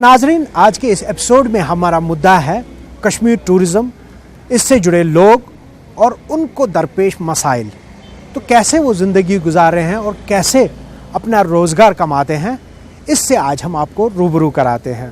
नाजरीन, आज के इस एपिसोड में हमारा मुद्दा है कश्मीर टूरिज़्म, इससे जुड़े लोग और उनको दरपेश मसाइल। तो कैसे वो ज़िंदगी गुजार रहे हैं और कैसे अपना रोज़गार कमाते हैं, इससे आज हम आपको रूबरू कराते हैं।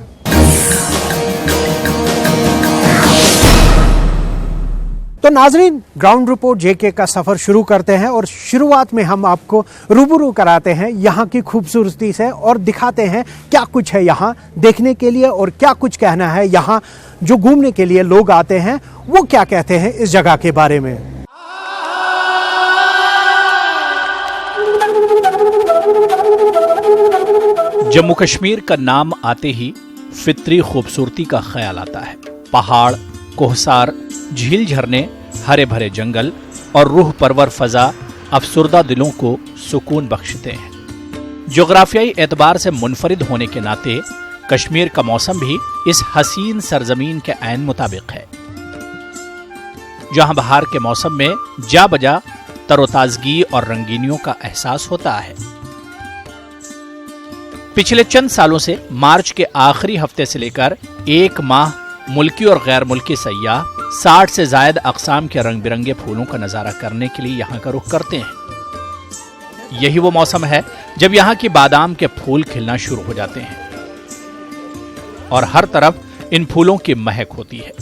तो नाजरीन, ग्राउंड रिपोर्ट जेके का सफ़र शुरू करते हैं और शुरुआत में हम आपको रूबरू कराते हैं यहाँ की खूबसूरती से और दिखाते हैं क्या कुछ है यहाँ देखने के लिए और क्या कुछ कहना है यहाँ जो घूमने के लिए लोग आते हैं, वो क्या कहते हैं इस जगह के बारे में। जम्मू कश्मीर का नाम आते ही फितरी खूबसूरती का ख्याल आता है। पहाड़, कोहसार, झील, झरने, हरे भरे जंगल और रूह परवर फजा अफसुर्दा दिलों को सुकून बख्शते हैं। जोग्राफियाई एतबार से मुनफरिद होने के नाते कश्मीर का मौसम भी इस हसीन सरजमीन के ऐन मुताबिक है, जहां बहार के मौसम में जा बजा तरोताजगी और रंगीनियों का एहसास होता है। पिछले चंद सालों से मार्च के आखिरी हफ्ते से लेकर एक माह मुल्की और गैर मुल्की सयाह 60 से ज्यादा अक़साम के रंग बिरंगे फूलों का नजारा करने के लिए यहाँ का रुख करते हैं। यही वो मौसम है जब यहाँ की बादाम के फूल खिलना शुरू हो जाते हैं और हर तरफ इन फूलों की महक होती है।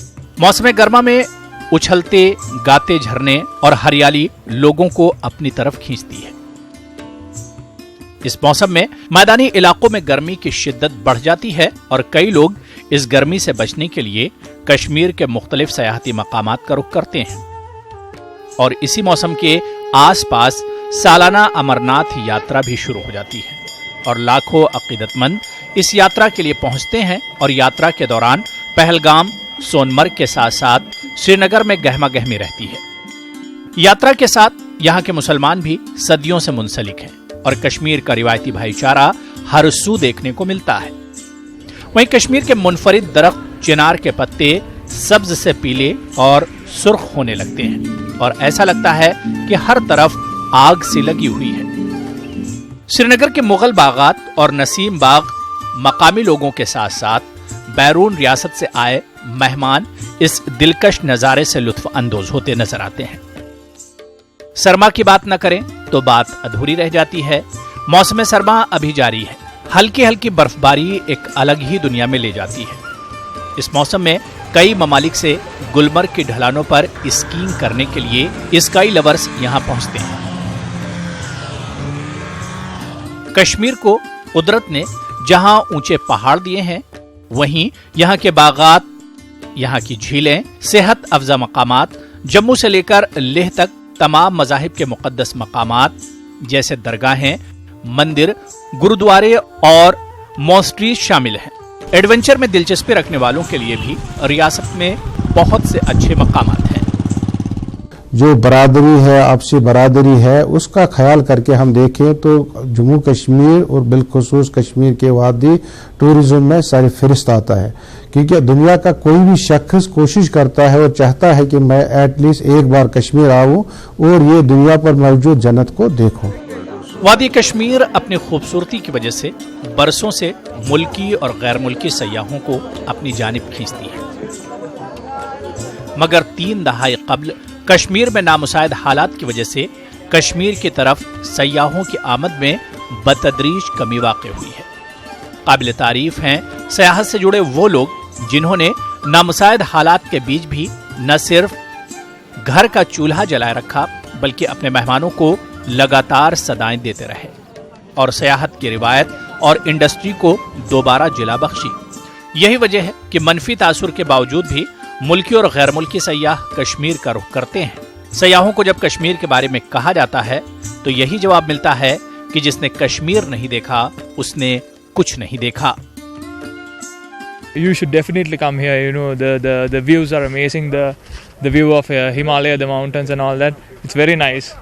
मौसम गर्मा में उछलते गाते झरने और हरियाली लोगों को अपनी तरफ खींचती है। इस मौसम में मैदानी इलाकों में गर्मी की शिद्दत बढ़ जाती है और कई लोग इस गर्मी से बचने के लिए कश्मीर के मुख्तलिफ सयाहती मकामात का रुख करते हैं और इसी मौसम के आसपास सालाना अमरनाथ यात्रा भी शुरू हो जाती है और लाखों अकीदतमंद इस यात्रा के लिए पहुंचते हैं और यात्रा के दौरान पहलगाम, सोनमर्ग के साथ साथ श्रीनगर में गहमा गहमी रहती है। यात्रा के साथ यहाँ के मुसलमान भी सदियों से मुंसलिक हैं और कश्मीर का रिवायती भाईचारा हर सू देखने को मिलता है। वहीं कश्मीर के मुनफरिद दरख्त चिनार के पत्ते सब्ज से पीले और सुर्ख होने लगते हैं और ऐसा लगता है कि हर तरफ आग सी लगी हुई है। श्रीनगर के मुगल बागात और नसीम बाग मकामी लोगों के साथ साथ बैरून रियासत से आए मेहमान इस दिलकश नजारे से लुत्फ अंदोज होते नजर आते हैं। सरमा की बात न करें तो बात अधूरी रह जाती है। मौसम सरमा अभी जारी है। हल्की हल्की बर्फबारी एक अलग ही दुनिया में ले जाती है। इस मौसम में कई ममालिक से गुलमर्ग की ढलानों पर स्कीइंग करने के लिए स्काई लवर्स यहां पहुंचते हैं। कश्मीर को कुदरत ने जहां ऊंचे पहाड़ दिए हैं, वहीं यहां के बागात, यहां की झीलें, सेहत अफजा मकामात, जम्मू से लेकर लेह तक तमाम मज़ाहिब के मुक़द्दस मकामात जैसे दरगाहें, मंदिर, गुरुद्वारे और मॉस्ट्रीज शामिल हैं। एडवेंचर में दिलचस्पी रखने वालों के लिए भी रियासत में बहुत से अच्छे मकामात हैं। जो बरादरी है, आपसी बरादरी है, उसका ख्याल करके हम देखें तो जम्मू कश्मीर और बिलखुसूस कश्मीर के वादी टूरिज्म में सरफहरिस्त आता है, क्योंकि दुनिया का कोई भी शख्स कोशिश करता है और चाहता है कि मैं एटलीस्ट एक बार कश्मीर आऊं और ये दुनिया पर मौजूद जन्नत को देखूं। वादी कश्मीर अपनी खूबसूरती की वजह से बरसों से मुल्की और गैर मुल्की सयाहों को अपनी जानिब खींचती है, मगर 3 दहाई कब्ल कश्मीर में नामुसाइद हालात की वजह से कश्मीर की तरफ सयाहों की आमद में बतदरीज कमी वाक़ हुई है। काबिल तारीफ हैं सयाहत से जुड़े वो लोग जिन्होंने नामुसाइद हालात के बीच भी न सिर्फ घर का चूल्हा जलाए रखा, बल्कि अपने मेहमानों को लगातार सदाएं देते रहे और सयाहत की रिवायत और इंडस्ट्री को दोबारा जिला बख्शी। यही वजह है कि मनफी तासुर के बावजूद भी मुल्की और गैर मुल्की सयाह कश्मीर का रुख करते हैं। सयाहों को जब कश्मीर के बारे में कहा जाता है तो यही जवाब मिलता है कि जिसने कश्मीर नहीं देखा उसने कुछ नहीं देखा। You should definitely come here. You know, the views are amazing. The view of Himalaya, the mountains and all that. It's very nice.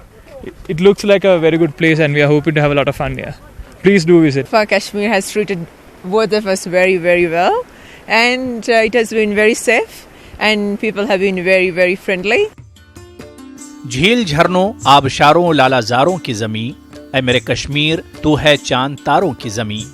It looks like a very good place and we are hoping to have a lot of fun here. Please do visit. Kashmir has treated both of us very, very well, and it has been very safe and people have been very, very friendly. झील, झरनों, आबशारों, लालाजारों की ज़मीं, ऐ मेरे कश्मीर तू है चांद तारों की ज़मीं।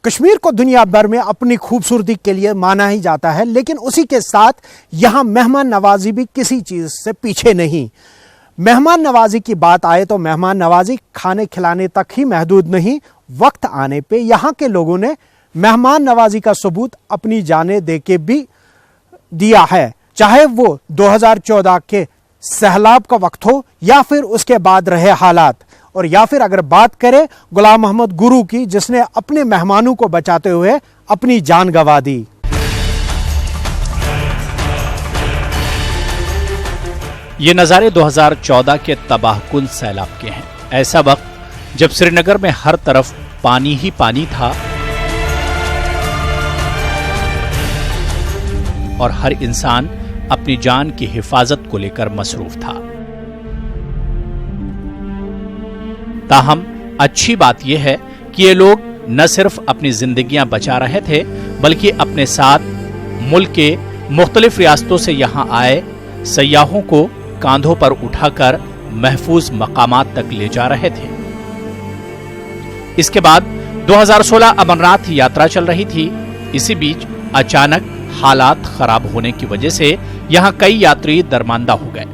کشمیر کو دنیا بھر میں اپنی خوبصورتی کے لیے مانا ہی جاتا ہے، لیکن اسی کے ساتھ یہاں مہمان نوازی بھی کسی چیز سے پیچھے نہیں۔ مہمان نوازی کی بات آئے تو مہمان نوازی کھانے کھلانے تک ہی محدود نہیں، وقت آنے پہ یہاں کے لوگوں نے مہمان نوازی کا ثبوت اپنی جانیں دے کے بھی دیا ہے، چاہے وہ 2014 کے سیلاب کا وقت ہو یا پھر اس کے بعد رہے حالات، اور یا پھر اگر بات کریں غلام محمد گرو کی، جس نے اپنے مہمانوں کو بچاتے ہوئے اپنی جان گنوا دی۔ یہ نظارے 2014 کے تباہ کن سیلاب کے ہیں۔ ایسا وقت جب سری نگر میں ہر طرف پانی ہی پانی تھا اور ہر انسان اپنی جان کی حفاظت کو لے کر مصروف تھا۔ تاہم اچھی بات یہ ہے کہ یہ لوگ نہ صرف اپنی زندگیاں بچا رہے تھے بلکہ اپنے ساتھ ملک کے مختلف ریاستوں سے یہاں آئے سیاحوں کو کاندھوں پر اٹھا کر محفوظ مقامات تک لے جا رہے تھے۔ اس کے بعد 2016 امرناتھ یاترا چل رہی تھی۔ اسی بیچ اچانک حالات خراب ہونے کی وجہ سے یہاں کئی یاتری درماندہ ہو گئے۔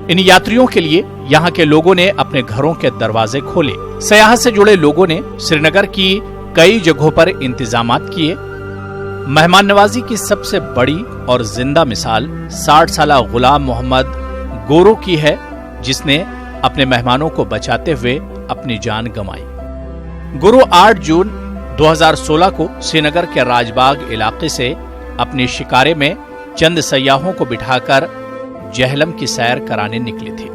ان یاتریوں کے لیے یہاں کے لوگوں نے اپنے گھروں کے دروازے کھولے۔ سیاحت سے جڑے لوگوں نے سری نگر کی کئی جگہوں پر انتظامات کیے۔ مہمان نوازی کی سب سے بڑی اور زندہ مثال 60 سالہ غلام محمد گورو کی ہے، جس نے اپنے مہمانوں کو بچاتے ہوئے اپنی جان گنوائی۔ گورو 8 جون 2016 کو سری نگر کے راج باغ علاقے سے اپنی شکارے میں چند سیاحوں کو بٹھا کر جہلم کی سیر کرانے نکلے تھے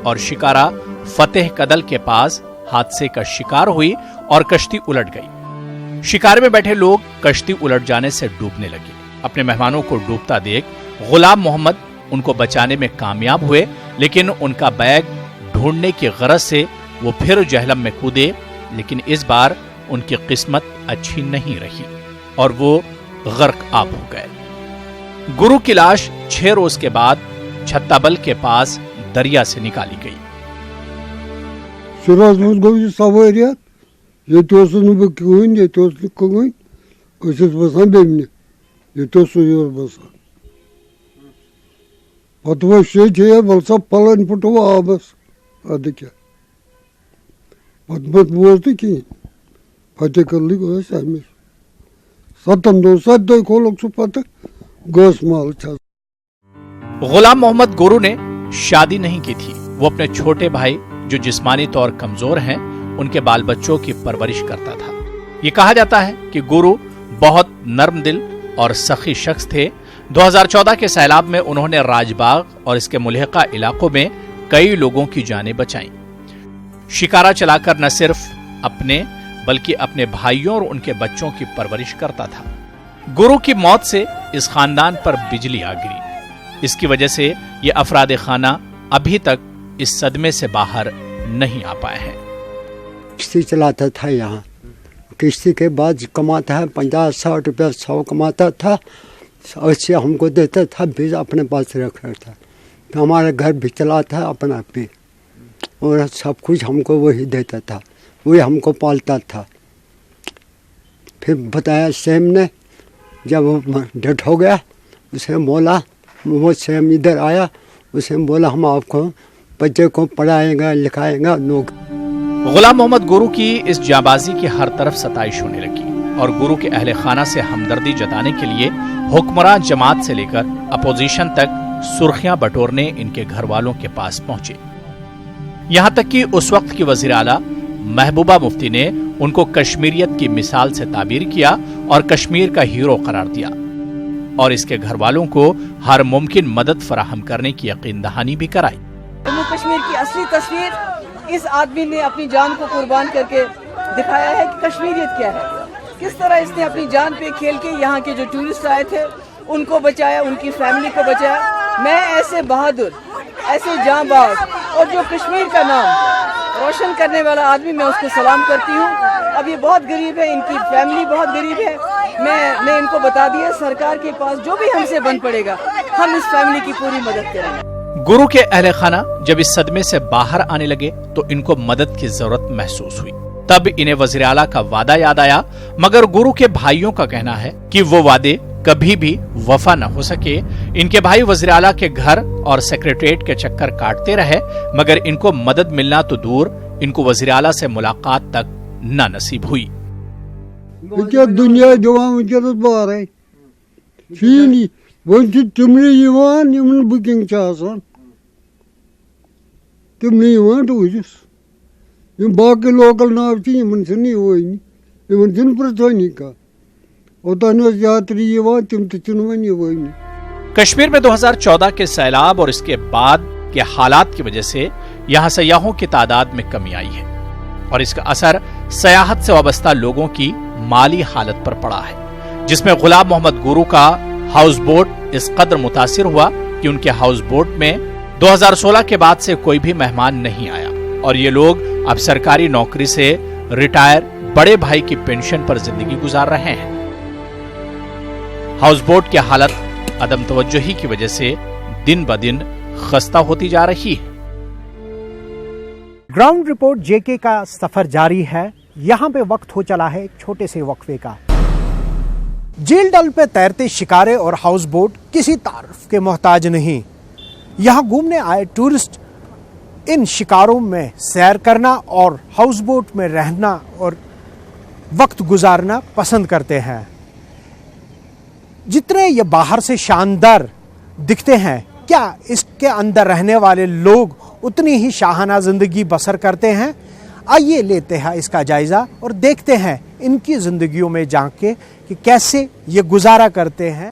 اور شکارہ فتح کدل کے پاس حادثے کا شکار ہوئی اور کشتی الٹ گئی۔ شکارے میں بیٹھے لوگ کشتی الٹ جانے سے ڈوبنے لگے۔ اپنے مہمانوں کو ڈوبتا دیکھ غلام محمد ان کو بچانے میں کامیاب ہوئے، لیکن ان کا بیگ ڈھونڈنے کی غرض سے وہ پھر جہلم میں کودے، لیکن اس بار ان کی قسمت اچھی نہیں رہی اور وہ غرق آب ہو گئے۔ گرو کی لاش 6 روز کے بعد چھتابل کے پاس دریا سے نکالی گئی۔ غلام محمد گورو نے شادی نہیں کی تھی۔ وہ اپنے چھوٹے بھائی جو جسمانی طور کمزور ہیں ان کے بال بچوں کی پرورش کرتا تھا۔ یہ کہا جاتا ہے کہ گورو بہت نرم دل اور سخی شخص تھے۔ 2014 کے سیلاب میں انہوں نے راج باغ اور اس کے ملحقہ علاقوں میں کئی لوگوں کی جانیں بچائیں۔ شکارہ چلا کر نہ صرف اپنے بلکہ اپنے بھائیوں اور ان کے بچوں کی پرورش کرتا تھا۔ گورو کی موت سے اس خاندان پر بجلی آ گری۔ اس کی وجہ سے یہ افراد خانہ ابھی تک اس صدمے سے باہر نہیں آ پائے ہیں۔ کشتی چلاتا تھا یہاں، کشتی کے بعد کماتا ہے 50-60 روپیہ 100 کماتا تھا، اسے ہم کو دیتا تھا، بھی اپنے پاس رکھ رکھتا تھا۔ ہمارا گھر بھی چلاتا ہے اپنا بھی، اور سب کچھ ہم کو وہی دیتا تھا، وہی ہم کو پالتا تھا۔ پھر بتایا سیم نے، جب وہ ڈیتھ ہو گیا اسے بولا، وہ سیم ادھر آیا، اسے بولا ہم آپ کو بچے کو پڑھائیں گا لکھائیں گا۔ غلام محمد گورو کی اس جانبازی کی ہر طرف ستائش ہونے لگی اور گورو کے اہل خانہ سے ہمدردی جتانے کے لیے حکمراں جماعت سے لے کر اپوزیشن تک سرخیاں بٹورنے ان کے گھر والوں کے پاس پہنچے۔ یہاں تک کہ اس وقت کی وزیر اعلیٰ محبوبہ مفتی نے ان کو کشمیریت کی مثال سے تعبیر کیا اور کشمیر کا ہیرو قرار دیا، اور اس کے گھر والوں کو ہر ممکن مدد فراہم کرنے کی یقین دہانی بھی کرائی۔ جموں کشمیر کی اصلی تصویر اس آدمی نے اپنی جان کو قربان کر کے دکھایا ہے کہ کشمیریت کیا ہے، کس طرح اس نے اپنی جان پہ کھیل کے یہاں کے جو ٹورسٹ آئے تھے ان کو بچایا، ان کی فیملی کو بچایا۔ میں ایسے بہادر، ایسے جاں باز اور جو کشمیر کا نام روشن کرنے والا آدمی، میں اس کو سلام کرتی ہوں۔ اب یہ بہت غریب ہے، ان کی فیملی بہت غریب ہے، میں نے ان کو بتا دیا سرکار کے پاس جو بھی ہم سے بن پڑے گا ہم اس فیملی کی پوری مدد کریں گے۔ گورو کے اہل خانہ جب اس صدمے سے باہر آنے لگے تو ان کو مدد کی ضرورت محسوس ہوئی۔ तब इन्हें वज़ीर आला का वादा याद आया, मगर गुरु के भाइयों का कहना है कि वो वादे कभी भी वफा न हो सके। इनके भाई वज़ीर आला के घर और सेक्रेटरीट के चक्कर काटते रहे, मगर इनको मदद मिलना तो दूर, इनको वज़ीर आला से मुलाकात तक न नसीब हुई। दुनिया जवान बार है बुकिंग باقی لوکل ناو یمن چھن پرتھانی کا اوتان یاتری تم تم ون کشمیر میں 2014 کے سیلاب اور اس کے بعد کے حالات کی وجہ سے یہاں سیاحوں کی تعداد میں کمی آئی ہے اور اس کا اثر سیاحت سے وابستہ لوگوں کی مالی حالت پر پڑا ہے، جس میں غلام محمد گورو کا ہاؤس بوٹ اس قدر متاثر ہوا کہ ان کے ہاؤس بوٹ میں 2016 کے بعد سے کوئی بھی مہمان نہیں آیا اور یہ لوگ اب سرکاری نوکری سے ریٹائر بڑے بھائی کی پینشن پر زندگی گزار رہے ہیں۔ ہاؤس بوٹ کی حالت عدم توجہی کی وجہ سے دن بدن خستہ ہوتی جا رہی ہے۔ گراؤنڈ رپورٹ جے کے کا سفر جاری ہے۔ یہاں پہ وقت ہو چلا ہے ایک چھوٹے سے وقفے کا۔ جھیل ڈل پہ تیرتے شکارے اور ہاؤس بوٹ کسی تعارف کے محتاج نہیں۔ یہاں گھومنے آئے ٹورسٹ ان شکاروں میں سیر کرنا اور ہاؤس بوٹ میں رہنا اور وقت گزارنا پسند کرتے ہیں۔ جتنے یہ باہر سے شاندار دکھتے ہیں، کیا اس کے اندر رہنے والے لوگ اتنی ہی شاہانہ زندگی بسر کرتے ہیں؟ آئیے لیتے ہیں اس کا جائزہ اور دیکھتے ہیں ان کی زندگیوں میں جا کے کہ کیسے یہ گزارا کرتے ہیں۔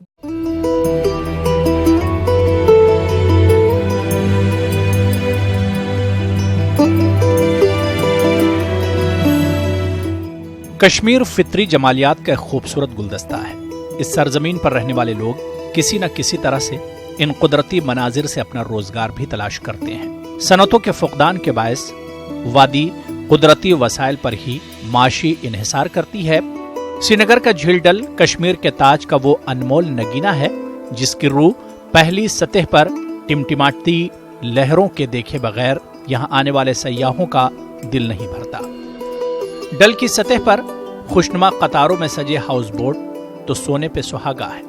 کشمیر فطری جمالیات کا ایک خوبصورت گلدستہ ہے۔ اس سرزمین پر رہنے والے لوگ کسی نہ کسی طرح سے ان قدرتی مناظر سے اپنا روزگار بھی تلاش کرتے ہیں۔ صنعتوں کے فقدان کے باعث وادی قدرتی وسائل پر ہی معاشی انحصار کرتی ہے۔ سری نگر کا جھیل ڈل کشمیر کے تاج کا وہ انمول نگینہ ہے جس کی روح پہلی سطح پر ٹمٹماتی لہروں کے دیکھے بغیر یہاں آنے والے سیاحوں کا دل نہیں بھرتا۔ ڈل کی سطح پر خوشنما قطاروں میں سجے ہاؤس بوٹ تو سونے پہ سہاگا ہے۔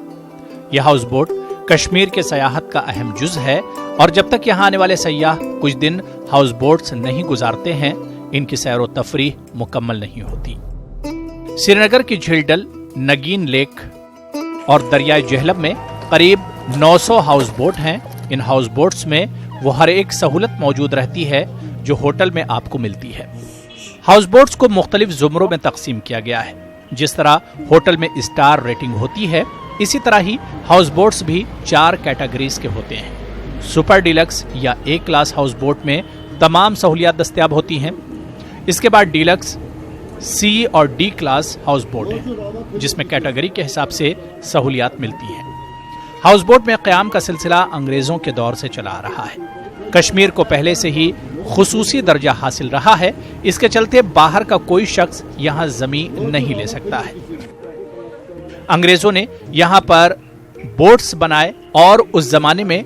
یہ ہاؤس بوٹ کشمیر کے سیاحت کا اہم جز ہے اور جب تک یہاں آنے والے سیاح کچھ دن ہاؤس بوٹس نہیں گزارتے ہیں، ان کی سیر و تفریح مکمل نہیں ہوتی۔ سری نگر کی جھیل ڈل، نگین لیک اور دریائے جہلم میں قریب 900 ہاؤس بوٹ ہیں۔ ان ہاؤس بوٹس میں وہ ہر ایک سہولت موجود رہتی ہے جو ہوٹل میں آپ کو ملتی ہے۔ ہاؤس بوٹس کو مختلف زمروں میں تقسیم کیا گیا ہے۔ جس طرح ہوٹل میں اسٹار ریٹنگ ہوتی ہے، اسی طرح ہی ہاؤس بوٹس بھی 4 کیٹیگریز کے ہوتے ہیں۔ سپر ڈیلکس یا اے کلاس ہاؤس بوٹ میں تمام سہولیات دستیاب ہوتی ہیں۔ اس کے بعد ڈیلکس، سی اور ڈی کلاس ہاؤس بوٹ ہے جس میں کیٹیگری کے حساب سے سہولیات ملتی ہیں۔ ہاؤس بوٹ میں قیام کا سلسلہ انگریزوں کے دور سے چلا آ رہا ہے۔ کشمیر کو پہلے سے ہی خصوصی درجہ حاصل رہا ہے، اس کے چلتے باہر کا کوئی شخص یہاں زمین نہیں لے سکتا ہے۔ انگریزوں نے یہاں پر بوٹس بنائے اور اس زمانے میں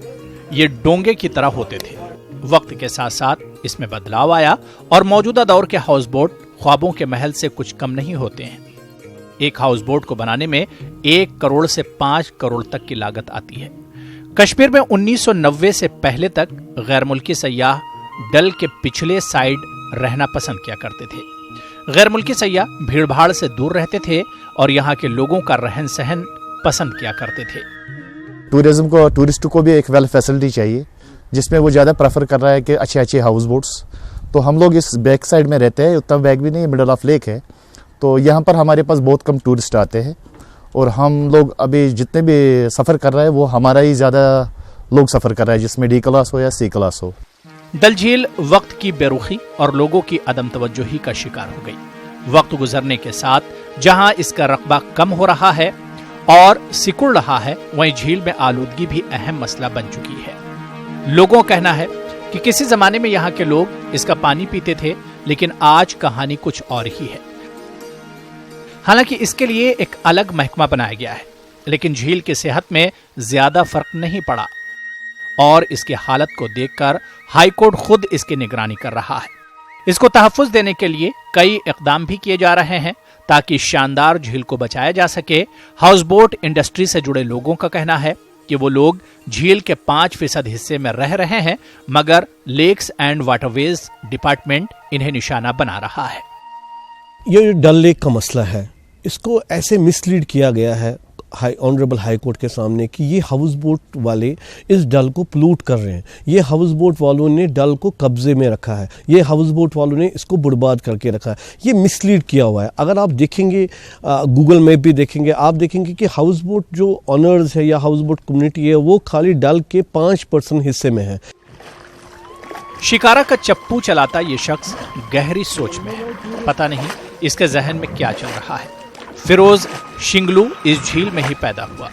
یہ ڈونگے کی طرح ہوتے تھے۔ وقت کے ساتھ ساتھ اس میں بدلاؤ آیا اور موجودہ دور کے ہاؤس بوٹ خوابوں کے محل سے کچھ کم نہیں ہوتے ہیں۔ ایک ہاؤس بوٹ کو بنانے میں 1 کروڑ سے 5 کروڑ تک کی لاگت آتی ہے۔ کشمیر میں 1990 سے پہلے تک غیر ملکی سیاح ڈل کے پچھلے سائیڈ رہنا پسند کیا کرتے تھے۔ غیر ملکی سیاح بھیڑ بھاڑ سے دور رہتے تھے اور یہاں کے لوگوں کا رہن سہن پسند کیا کرتے تھے۔ ٹورزم کو، ٹورسٹ کو بھی ایک ویل فیسلٹی چاہیے جس میں وہ زیادہ پریفر کر رہا ہے کہ اچھے ہاؤس بوٹس۔ تو ہم لوگ اس بیک سائڈ میں رہتے ہیں، اتنا بیک بھی نہیں، مڈل آف لیک ہے، تو یہاں پر ہمارے پاس بہت کم ٹورسٹ آتے ہیں اور ہم لوگ ابھی جتنے بھی سفر کر رہے ہیں وہ ہمارا ہی زیادہ لوگ سفر کر رہے ہیں، جس میں ڈی کلاس ہو یا سی کلاس ہو۔ ڈل جھیل وقت کی بے رخی اور لوگوں کی عدم توجہی کا شکار ہو گئی۔ وقت گزرنے کے ساتھ جہاں اس کا رقبہ کم ہو رہا ہے اور سکڑ رہا ہے، وہیں جھیل میں آلودگی بھی اہم مسئلہ بن چکی ہے۔ لوگوں کا کہنا ہے کہ کسی زمانے میں یہاں کے لوگ اس کا پانی پیتے تھے، لیکن آج کہانی کچھ اور ہی ہے۔ حالانکہ اس کے لیے ایک الگ محکمہ بنایا گیا ہے، لیکن جھیل کی صحت میں زیادہ فرق نہیں پڑا اور اس کی حالت کو دیکھ کر ہائی کورٹ خود اس کی نگرانی کر رہا ہے۔ इसको तहफ़्फ़ुज़ देने के लिए कई इक़दाम भी किए जा रहे हैं ताकि शानदार झील को बचाया जा सके। हाउस बोट इंडस्ट्री से जुड़े लोगों का कहना है कि वो लोग झील के 5% हिस्से में रह रहे हैं, मगर लेक्स एंड वाटरवेज डिपार्टमेंट इन्हें निशाना बना रहा है। ये डल लेक का मसला है, इसको ऐसे मिसलीड किया गया है ऑनरेबल हाई कोर्ट के सामने कि ये हाउस बोट वाले इस डल को पोल्यूट कर रहे हैं, ये हाउस बोट वालों ने डल को कब्जे में रखा है, ये हाउस बोट वालों ने इसको बर्बाद करके रखा है, ये मिसलीड किया हुआ है। अगर आप देखेंगे गूगल मैप भी देखेंगे, आप देखेंगे कि हाउस बोट जो ऑनर्स है या हाउस बोट कम्युनिटी है वो खाली डल के 5% हिस्से में है। शिकारा का चप्पू चलाता ये शख्स गहरी सोच में है। पता नहीं इसके जहन में क्या चल रहा है। फिरोज शिंगलू इस झील में ही पैदा हुआ,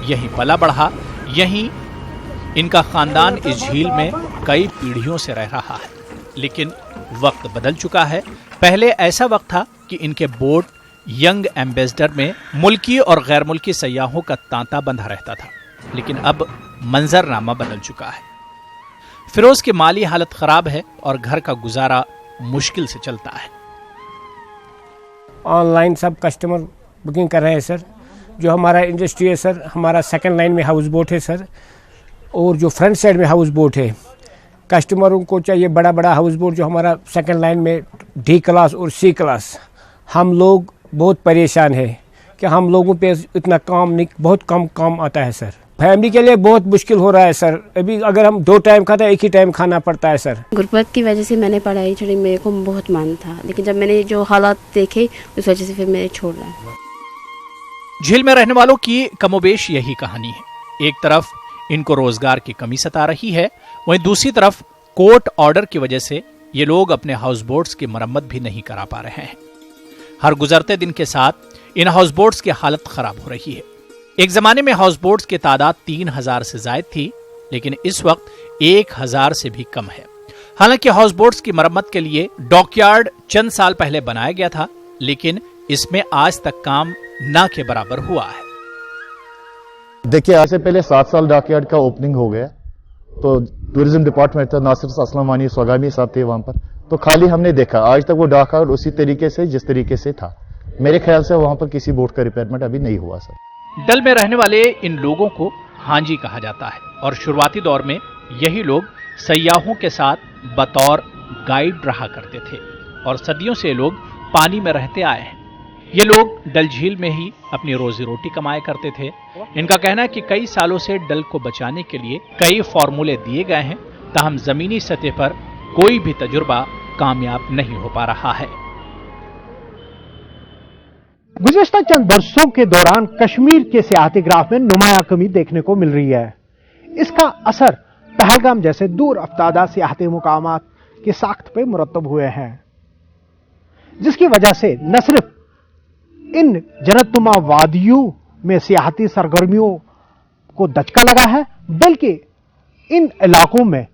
यहीं पला बढ़ा, यहीं इनका खानदान इस झील में कई पीढ़ियों से रह रहा है। लेकिन वक्त बदल चुका है। पहले ऐसा वक्त था कि इनके बोट यंग एम्बेसडर में मुल्की और गैर मुल्की सयाहों का तांता बंधा रहता था, लेकिन अब मंजरनामा बदल चुका है। फिरोज की माली हालत खराब है और घर का गुजारा मुश्किल से चलता है। ऑनलाइन सब कस्टमर बुकिंग कर रहे हैं सर। जो हमारा इंडस्ट्री है सर, हमारा सेकंड लाइन में हाउस बोट है सर, और जो फ्रंट साइड में हाउस बोट है। कस्टमरों को चाहिए बड़ा बड़ा हाउस बोट, जो हमारा सेकंड लाइन में डी क्लास और सी क्लास। हम लोग बहुत परेशान है कि हम लोगों पे इतना काम नहीं, बहुत कम काम आता है सर। फैमिली के लिए बहुत मुश्किल हो रहा है सर। अभी अगर हम 2 टाइम खाते हैं, एक ही टाइम खाना पड़ता है सर। गुर्बत की वजह से मैंने पढ़ाई छोड़ी, मेरे को बहुत मन था, लेकिन जब मैंने जो हालात देखे उस वजह से फिर मैंने छोड़ा। झील में रहने वालों की कमोबेश यही कहानी है। एक तरफ इनको रोजगार की कमी सता रही है, वहीं दूसरी तरफ कोर्ट ऑर्डर की वजह से ये लोग अपने हाउस बोट्स की मरम्मत भी नहीं करा पा रहे हैं। हर गुजरते दिन के साथ इन हाउस बोट्स की हालत खराब हो रही है। एक जमाने में हाउस बोट्स की तादाद 3000 से ज्यादा थी, लेकिन इस वक्त 1000 से भी कम है। हालांकि हाउस बोट्स की मरम्मत के लिए डॉकयार्ड चंद साल पहले बनाया गया था, लेकिन इसमें आज तक काम ना के बराबर हुआ है। देखिए, आज से पहले 7 साल डॉकयार्ड का ओपनिंग हो गया, तो टूरिज्म डिपार्टमेंट था, नासिर असलम वानी स्वागामी साहब थे वहां पर, तो खाली हमने देखा। आज तक वो डॉकयार्ड उसी तरीके से जिस तरीके से था। मेरे ख्याल से वहां पर किसी बोट का रिपेयरमेंट अभी नहीं हुआ सर। डल में रहने वाले इन लोगों को हांजी कहा जाता है और शुरुआती दौर में यही लोग सयाहों के साथ बतौर गाइड रहा करते थे और सदियों से लोग पानी में रहते आए हैं। ये लोग डल झील में ही अपनी रोजी रोटी कमाया करते थे। इनका कहना है कि कई सालों से डल को बचाने के लिए कई फॉर्मूले दिए गए हैं, ताहम जमीनी सतह पर कोई भी तजुर्बा कामयाब नहीं हो पा रहा है। गुज़िश्ता चंद बरसों के दौरान कश्मीर के सियाहती ग्राफ में नुमाया कमी देखने को मिल रही है। इसका असर पहलगाम जैसे दूर अफ्तादा सियाहती मुकामात की साख्त पे मुरतब हुए हैं, जिसकी वजह से न सिर्फ इन जन्नतनुमा वादियों में सियाहती सरगर्मियों को दचका लगा है, बल्कि इन इलाकों में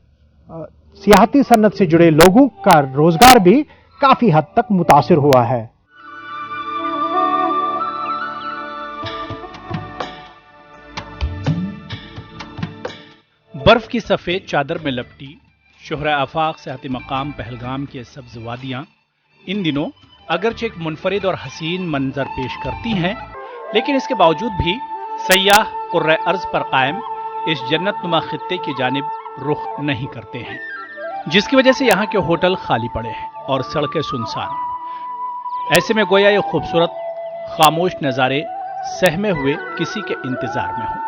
सियाहती सन्नत से जुड़े लोगों का रोजगार भी काफी हद तक मुतासिर हुआ है। बर्फ की सफेद चादर में लपटी शोहरा आफाक सियाहती मकाम पहलगाम के सब्ज वादियां इन दिनों अगरचे एक मुनफरिद और हसीन मंजर पेश करती हैं, लेकिन इसके बावजूद भी सयाह कुर्रे अर्ज पर कायम इस जन्नतनुमा खित्ते की जानिब रुख नहीं करते हैं, जिसकी वजह से यहाँ के होटल खाली पड़े हैं और सड़कें सुनसान। ऐसे में गोया ये खूबसूरत खामोश नज़ारे सहमे हुए किसी के इंतजार में हों।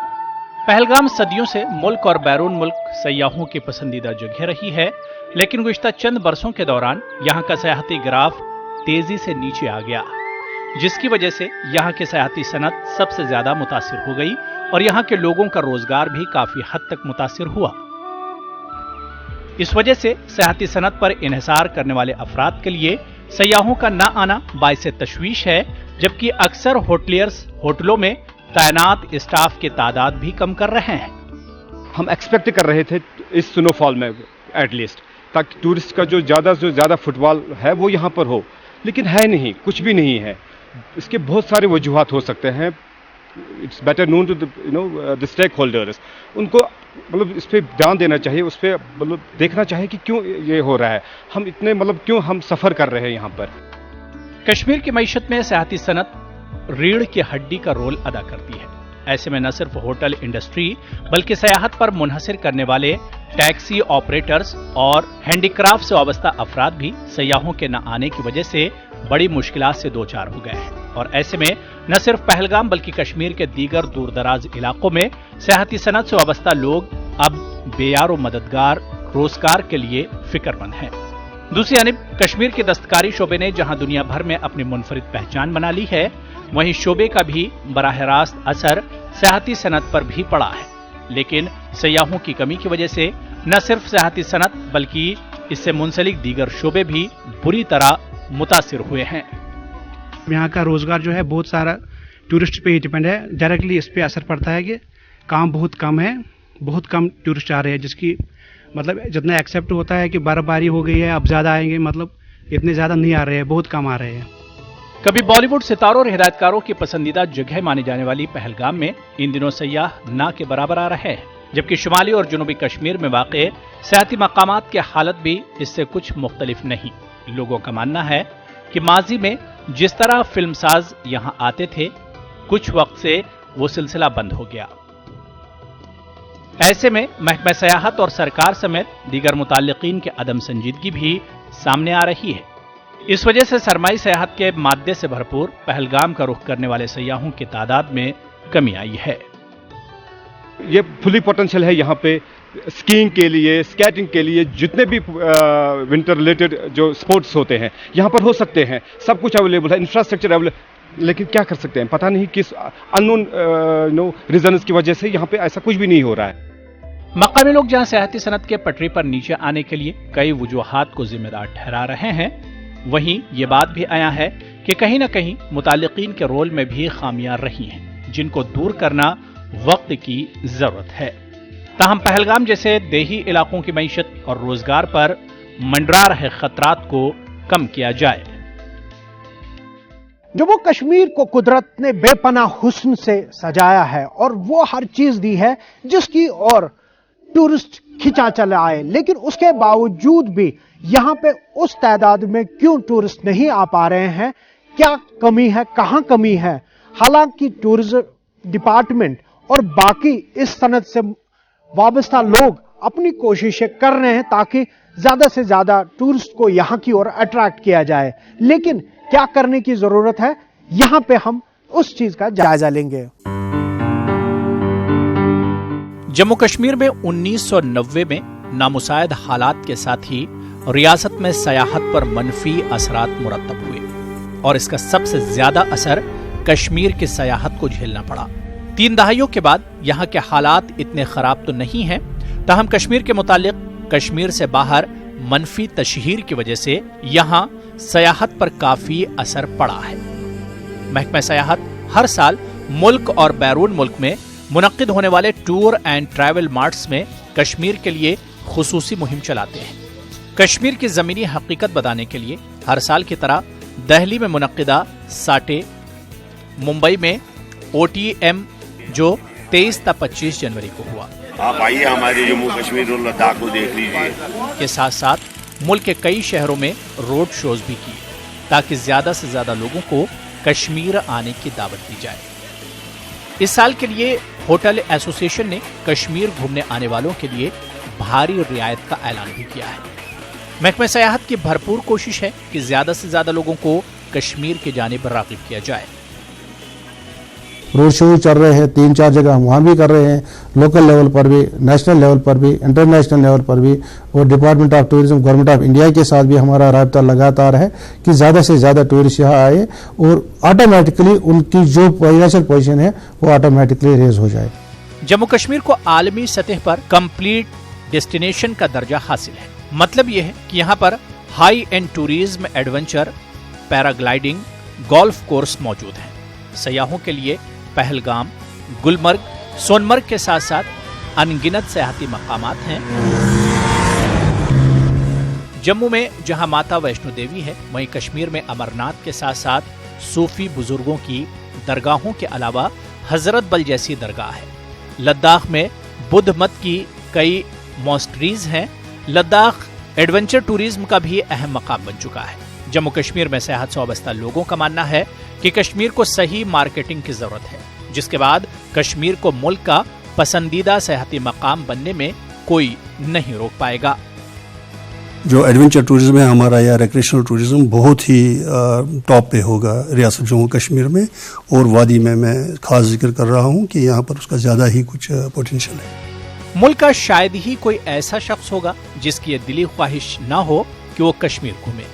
पहलगाम सदियों से मुल्क और बैरून मुल्क सयाहों की पसंदीदा जगह रही है, लेकिन गुज़िश्ता चंद बरसों के दौरान यहाँ का सयाहती ग्राफ तेजी से नीचे आ गया, जिसकी वजह से यहाँ की सयाहती सनत सबसे ज्यादा मुतासिर हो गई और यहाँ के लोगों का रोजगार भी काफी हद तक मुतासिर हुआ। इस वजह से सयाहती सनत पर इन्हिसार करने वाले अफराद के लिए सयाहों का न आना बाइस तशवीश है, जबकि अक्सर होटलियर्स होटलों में तैनात स्टाफ की तादाद भी कम कर रहे हैं। हम एक्सपेक्ट कर रहे थे इस स्नोफॉल में एटलीस्ट, ताकि टूरिस्ट का जो ज़्यादा फुटबॉल है वो यहाँ पर हो, लेकिन है नहीं, कुछ भी नहीं है। इसके बहुत सारे वजूहात हो सकते हैं। It's better known to the stakeholders. उनको मतलब इस पे ध्यान देना चाहिए, उस पे मतलब देखना चाहिए कि क्यों ये हो रहा है, हम इतने मतलब क्यों हम सफ़र कर रहे हैं यहाँ पर. कश्मीर की मईशत में सयाहती सनत रीढ़ की हड्डी का रोल अदा करती है. ऐसे में न सिर्फ होटल इंडस्ट्री बल्कि सयाहत पर मुनहसिर करने वाले टैक्सी ऑपरेटर्स और हैंडीक्राफ्ट से वाबस्ता अफराद भी सयाहों के न आने की वजह से बड़ी मुश्किलात से दो चार हो गए हैं. और ऐसे में न सिर्फ पहलगाम बल्कि कश्मीर के दीगर दूरदराज इलाकों में सयाहती सनत से वाबस्ता लोग अब बेयारो मददगार रोजगार के लिए फिक्रमंद हैं. दूसरी जानिब कश्मीर के दस्तकारी शोबे ने जहां दुनिया भर में अपनी मुनफरिद पहचान बना ली है, वहीं शोबे का भी बराह रास्त असर सयाहती सनत पर भी पड़ा है. लेकिन सयाहों की कमी की वजह से न सिर्फ सयाहती सनत बल्कि इससे मुंसलिक दीगर शोबे भी बुरी तरह मुतासिर हुए हैं. यहाँ का रोजगार जो है बहुत सारा टूरिस्ट पे ही डिपेंड है. डायरेक्टली इस पे असर पड़ता है कि काम बहुत कम है, बहुत कम टूरिस्ट आ रहे हैं, जिसकी मतलब जितना एक्सेप्ट होता है कि बर्फबारी हो गई है अब ज़्यादा आएंगे, मतलब इतने ज़्यादा नहीं आ रहे हैं, बहुत कम आ रहे हैं. कभी बॉलीवुड सितारों और हिदायतकारों की पसंदीदा जगह मानी जाने वाली पहलगाम में इन दिनों सयाह ना के बराबर आ रहे हैं, जबकि शुमाली और जनूबी कश्मीर में वाक़े सयाहती मकामात की हालत भी इससे कुछ मुख्तलिफ नहीं. लोगों का मानना है कि माजी में जिस तरह फिल्मसाज यहां आते थे, कुछ वक्त से वो सिलसिला बंद हो गया. ऐसे में महकमा सयाहत और सरकार समेत दीगर मुताल्लिकीन के अदम संजीदगी भी सामने आ रही है. इस वजह से सरमाई सयाहत के मादे से भरपूर पहलगाम का रुख करने वाले सयाहों की तादाद में कमी आई है. ये फुली पोटेंशियल है यहाँ पे स्कीइंग के लिए, स्केटिंग के लिए, जितने भी विंटर रिलेटेड जो स्पोर्ट्स होते हैं यहाँ पर हो सकते हैं. सब कुछ अवेलेबल है, इंफ्रास्ट्रक्चर अवेलेबल, लेकिन क्या कर सकते हैं, पता नहीं किस अननोन रीजन्स की वजह से यहाँ पे ऐसा कुछ भी नहीं हो रहा है. मकामी लोग जहां सयाहती सनत के पटरी पर नीचे आने के लिए कई वजूहात को जिम्मेदार ठहरा रहे हैं, वहीं ये बात भी आया है कि कहीं न कहीं मुताल्लिकीन के रोल में भी खामियां रही हैं, जिनको दूर करना वक्त की जरूरत है. ताहम पहलगाम जैसे देही इलाकों की मईशत और रोजगार पर मंडरा रहे खतरात को कम किया जाए. जम्मू कश्मीर को कुदरत ने बेपनाह हुस्न से सजाया है और वो हर चीज दी है जिसकी और टूरिस्ट खिंचा चला आए, लेकिन उसके बावजूद भी यहां पे उस तादाद में क्यों टूरिस्ट नहीं आ पा रहे हैं, क्या कमी है, कहां कमी है. हालांकि टूरिज्म डिपार्टमेंट और बाकी इस सनत से वाबस्ता लोग अपनी कोशिशें कर रहे हैं ताकि ज्यादा से ज्यादा टूरिस्ट को यहां की ओर अट्रैक्ट किया जाए, लेकिन क्या करने की जरूरत है, यहां पे हम उस चीज का जायजा लेंगे. जम्मू कश्मीर में 1990 में नामुसायद हालात के साथ ही रियासत में सयाहत पर मनफी असरात मुरतब हुए और इसका सबसे ज्यादा असर कश्मीर की सयाहत को झेलना पड़ा. 3 दहाइयों के बाद यहाँ के हालात इतने खराब तो नहीं हैं, ताहम कश्मीर के मुतालिक कश्मीर से बाहर मनफी तशहीर की वजह से यहाँ सयाहत पर काफी असर पड़ा है. महकमा सयाहत हर साल मुल्क और बैरून मुल्क में मुनक्किद होने वाले टूर एंड ट्रैवल मार्ट्स में कश्मीर के लिए खुसूसी मुहिम चलाते हैं. कश्मीर की जमीनी हकीकत बताने के लिए हर साल की तरह दिल्ली में मुनक्किदा साटे, मुंबई में OTM जो 23 ता 25 जनवरी को हुआ, आप आइए हमारे जम्मू कश्मीर और लद्दाख को देख लीजिए, के साथ साथ मुल्क के कई शहरों में रोड शोज भी किए ताकि ज्यादा से ज्यादा लोगों को कश्मीर आने की दावत दी जाए. इस साल के लिए होटल एसोसिएशन ने कश्मीर घूमने आने वालों के लिए भारी रियायत का ऐलान भी किया है. महकमा सयाहत की भरपूर कोशिश है कि ज्यादा से ज्यादा लोगों को कश्मीर की जानिब राग़िब किया जाए. रोड शो चल रहे हैं 3-4 जगह, हम वहाँ भी कर रहे हैं, लोकल लेवल पर भी, नेशनल लेवल पर भी, इंटरनेशनल लेवल पर भी, और department of tourism government of India के साथ भी हमारा राब्ता लगातार है कि ज़्यादा से ज़्यादा टूरिस्ट यहाँ आए और ऑटोमेटिकली उनकी जो फाइनेंशियल पोजीशन है वो ऑटोमेटिकली रेज हो जाए. जम्मू कश्मीर को आलमी सतह पर कंप्लीट डेस्टिनेशन का दर्जा हासिल है. मतलब यह है कि यहाँ पर high and tourism, adventure, paragliding, golf course मौजूद हैं. सयाहों के लिए पहलगाम, गुलमर्ग, सोनमर्ग के साथ साथ अनगिनत सयाहती मकामात हैं. जम्मू में जहां माता वैष्णो देवी है, वहीं कश्मीर में अमरनाथ के साथ साथ सूफी बुजुर्गों की दरगाहों के अलावा हजरत बल जैसी दरगाह है। लद्दाख में बुद्ध मत की कई मॉस्टरीज हैं। लद्दाख एडवेंचर टूरिज्म का भी अहम मकाम बन चुका है। जम्मू कश्मीर में सेहत से वाबस्ता लोगों का मानना है कि कश्मीर को सही मार्केटिंग की जरूरत है, जिसके बाद कश्मीर को मुल्क का पसंदीदा सेहती मकाम बनने में कोई नहीं रोक पाएगा। जो एडवेंचर टूरिज्म है हमारा या रिक्रिएशनल टूरिज्म बहुत ही टॉप पे होगा रियासत जम्मू कश्मीर में, और वादी में मैं खास जिक्र कर रहा हूँ कि यहाँ पर उसका ज़्यादा ही कुछ पोटेंशियल है। मुल्क का शायद ही कोई ऐसा शख्स होगा जिसकी ये दिली ख्वाहिश ना हो कि वो कश्मीर घूमे।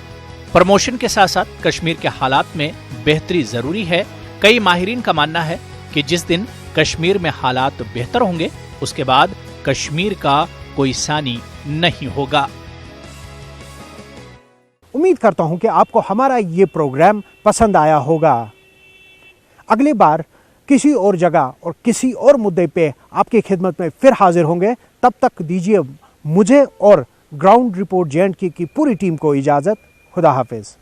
प्रमोशन के साथ साथ कश्मीर के हालात में बेहतरी जरूरी है। कई माहिरीन का मानना है कि जिस दिन कश्मीर में हालात बेहतर होंगे उसके बाद कश्मीर का कोई सानी नहीं होगा। उम्मीद करता हूं कि आपको हमारा ये प्रोग्राम पसंद आया होगा। अगली बार किसी और जगह और किसी और मुद्दे पे आपकी खिदमत में फिर हाजिर होंगे। तब तक दीजिए मुझे और ग्राउंड रिपोर्ट J&K की पूरी टीम को इजाजत। खुदा हाफिज।